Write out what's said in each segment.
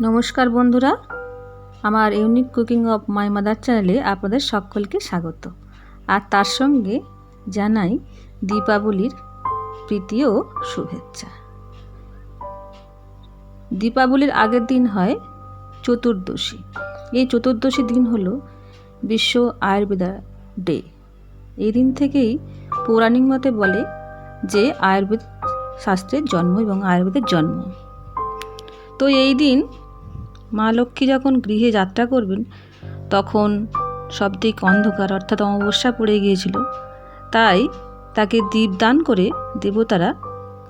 নমস্কার বন্ধুরা, আমার unique cooking of my mother চ্যানেলে আপনাদের সকলকে স্বাগত। আর তার সঙ্গে জানাই দীপাবলির প্রীতি ও শুভেচ্ছা। দীপাবলির আগের দিন হয় চতুর্দশী। এই চতুর্দশী দিন হলো বিশ্ব আয়ুর্বেদা ডে। এই দিন থেকেই পৌরাণিক মতে বলে যে আয়ুর্বেদ শাস্ত্রের জন্ম এবং আয়ুর্বেদের জন্ম। তো এই দিন মা লক্ষ্মী যখন গৃহে যাত্রা করবেন তখন সবদিক অন্ধকার অর্থাৎ অমাবস্যা পড়ে গিয়েছিল, তাই তাকে দীপদান করে দেবতারা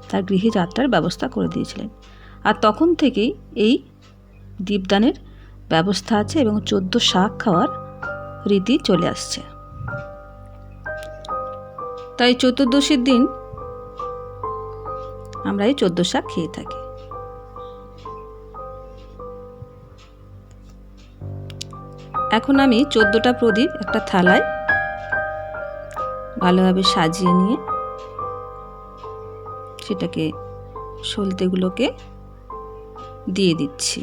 তার গৃহে যাত্রার ব্যবস্থা করে দিয়েছিলেন। আর তখন থেকেই এই দীপদানের ব্যবস্থা আছে এবং 14 শাক খাওয়ার রীতি চলে আসছে। তাই চতুর্দশীর দিন আমরা এই 14 শাক খেয়ে থাকি। এখন আমি 14টা প্রদীপ একটা থালায় ভালোভাবে সাজিয়ে নিয়ে সেটাকে সলতেগুলোকে দিয়ে দিচ্ছি।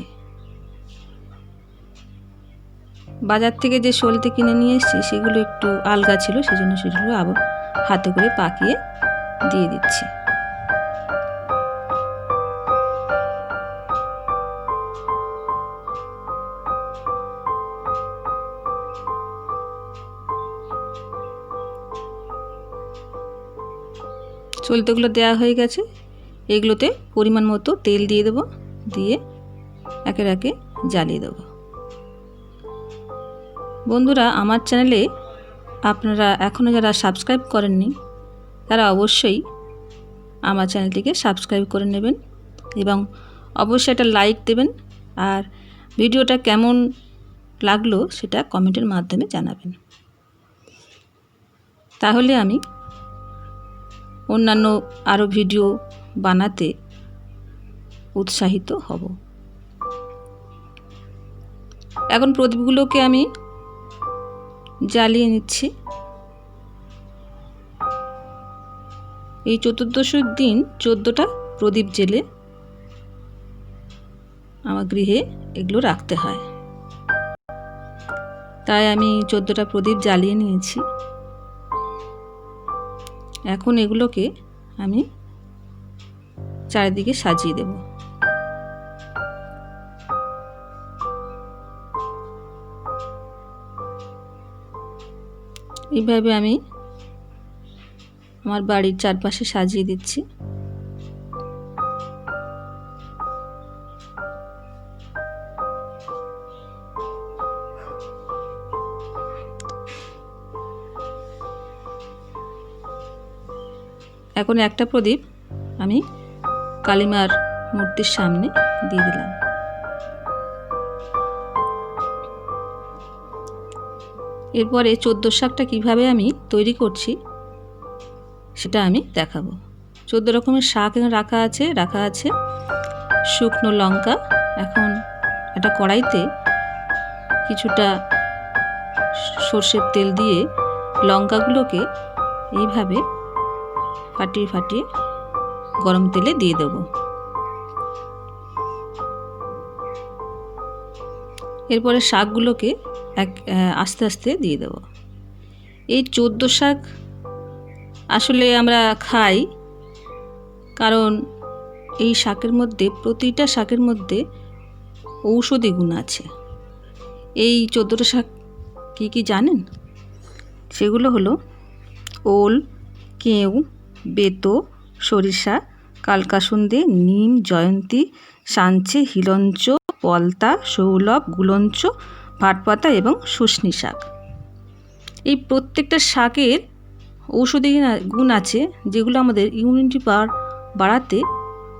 বাজার থেকে যে সলতে কিনে নিয়ে এসেছি সেগুলো একটু আলগা ছিল, সেজন্য সেগুলো আবার হাতে করে পাকিয়ে দিয়ে দিচ্ছি। সলতেগুলো দেওয়া হয়ে গেছে, এগুলোতে পরিমাণ মতো তেল দিয়ে দেবো, দিয়ে একে একে জ্বালিয়ে দেবো। বন্ধুরা, আমার চ্যানেলে আপনারা এখনও যারা সাবস্ক্রাইব করেননি তারা অবশ্যই আমার চ্যানেলটিকে সাবস্ক্রাইব করে নেবেন এবং অবশ্যই একটা লাইক দেবেন। আর ভিডিওটা কেমন লাগলো সেটা কমেন্টের মাধ্যমে জানাবেন, তাহলে আমি অন্যান্য আরও ভিডিও বানাতে উৎসাহিত হব। এখন প্রদীপগুলোকে আমি জ্বালিয়ে নিচ্ছি। এই চতুর্দশীর দিন 14টা প্রদীপ জ্বেলে আমার গৃহে এগুলো রাখতে হয়, তাই আমি 14টা প্রদীপ জ্বালিয়ে নিয়েছি। এখন এগুলোকে আমি চারিদিকে সাজিয়ে দেব। এইভাবে আমি আমার বাড়ির চারপাশে সাজিয়ে দিচ্ছি। এখন একটা প্রদীপ আমি কালীমার মূর্তির সামনে দিয়ে দিলাম। এরপরে 14 শাকটা কিভাবে আমি তৈরি করছি সেটা আমি দেখাবো। 14 রকমের শাক রাখা আছে শুকনো লঙ্কা। এখন একটা কড়াইতে কিছুটা সর্ষের তেল দিয়ে লঙ্কাগুলোকে এইভাবে ফাটিয়ে ফাটিয়ে গরম তেলে দিয়ে দেব। এরপরে শাকগুলোকে আস্তে আস্তে দিয়ে দেব। এই 14 শাক আসলে আমরা খাই কারণ এই শাকের মধ্যে, প্রতিটা শাকের মধ্যে ঔষধি গুণ আছে। এই 14টা শাক কী কী জানেন? সেগুলো হলো ওল, কেউ, বেতো, সরিষা, কালকাসুন্দে, নিম, জয়ন্তী, সাঞ্চে, হিলঞ্চ, পলতা, সৌলভ, গুলঞ্চ, ভাটপাতা এবং শুষ্নী শাক। এই প্রত্যেকটা শাকের ঔষধি গুণ আছে যেগুলো আমাদের ইমিউনিটি পাওয়ার বাড়াতে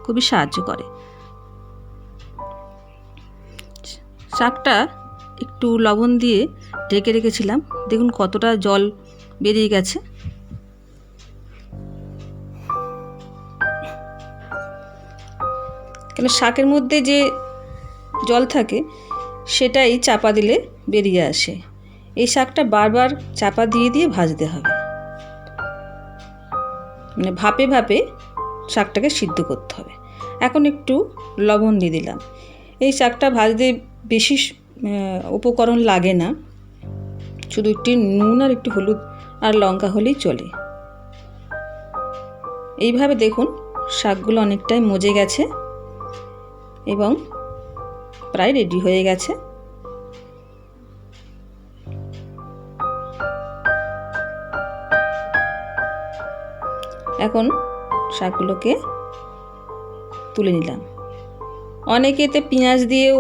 খুবই সাহায্য করে। শাকটা একটু লবণ দিয়ে ঢেকে রেখেছিলাম, দেখুন কতটা জল বেরিয়ে গেছে। কেন শাকের মধ্যে যে জল থাকে সেটাই চাপা দিলে বেরিয়ে আসে। এই শাকটা বারবার চাপা দিয়ে দিয়ে ভাজতে হবে, মানে ভাপে ভাপে শাকটাকে সিদ্ধ করতে হবে। এখন একটু লবণ দিয়ে দিলাম। এই শাকটা ভাজতে বেশি উপকরণ লাগে না, শুধু একটু নুন আর একটু হলুদ আর লঙ্কা হলেই চলে। এইভাবে দেখুন শাকগুলো অনেকটাই মজে গেছে এবং প্রায় রেডি হয়ে গেছে। এখন শাকগুলোকে তুলে নিলাম। অনেকে এতে পেঁয়াজ দিয়েও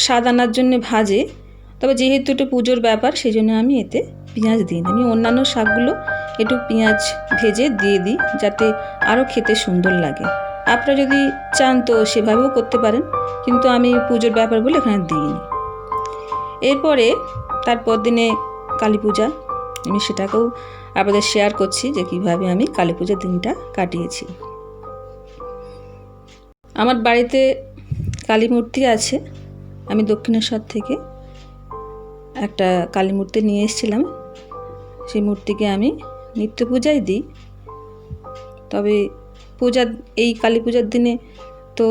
স্বাদ আনার জন্য ভাজে, তবে যেহেতু এটা পুজোর ব্যাপার সেই জন্য আমি এতে পেঁয়াজ দিই না। আমি অন্যান্য শাকগুলো একটু পেঁয়াজ ভেজে দিয়ে দিই যাতে আরও খেতে সুন্দর লাগে। আপনারা যদি চান তো সেভাবেও করতে পারেন, কিন্তু আমি পুজোর ব্যাপার বলে এখানে দিইনি। এরপরে তারপর দিনে কালী পূজা, আমি সেটাকেও আপনাদের শেয়ার করছি যে কীভাবে আমি কালী পূজার দিনটা কাটিয়েছি। আমার বাড়িতে কালী মূর্তি আছে। আমি দক্ষিণেশ্বর থেকে একটা কালী মূর্তি নিয়ে এসেছিলাম। সেই মূর্তিকে আমি নিত্য পূজায় দিই, তবে এই কালী পূজার দিনে তো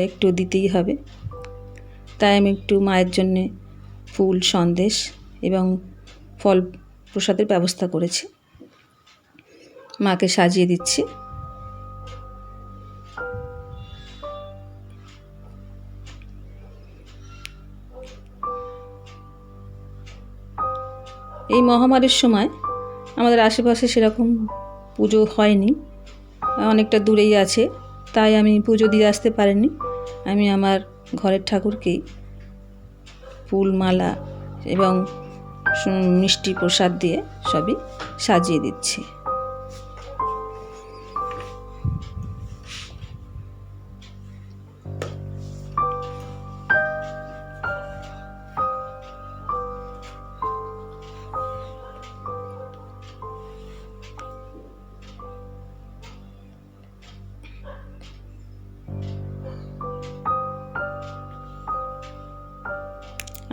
একটু দিতেই হবে। তাই আমি একটু মায়ের জন্যে ফুল, সন্দেশ এবং ফল প্রসাদের ব্যবস্থা করেছি। মাকে সাজিয়ে দিচ্ছি। এই মহামারীর সময় আমাদের আশেপাশে সেরকম পুজো হয়নি, অনেকটা দূরেই আছে, তাই আমি পুজো দিয়ে আসতে পারিনি। আমি আমার ঘরের ঠাকুরকেই ফুল, মালা এবং মিষ্টি প্রসাদ দিয়ে সবই সাজিয়ে দিচ্ছি।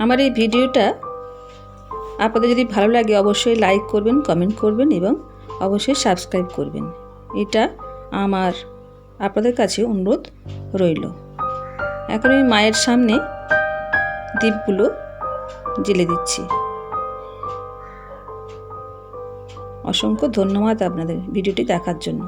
আমার এই ভিডিওটা আপনাদের যদি ভালো লাগে অবশ্যই লাইক করবেন, কমেন্ট করবেন এবং অবশ্যই সাবস্ক্রাইব করবেন। এটা আমার আপনাদের কাছে অনুরোধ রইল। এখন আমি মায়ের সামনে দীপগুলো জ্বেলে দিচ্ছি। অসংখ্য ধন্যবাদ আপনাদের ভিডিওটি দেখার জন্য।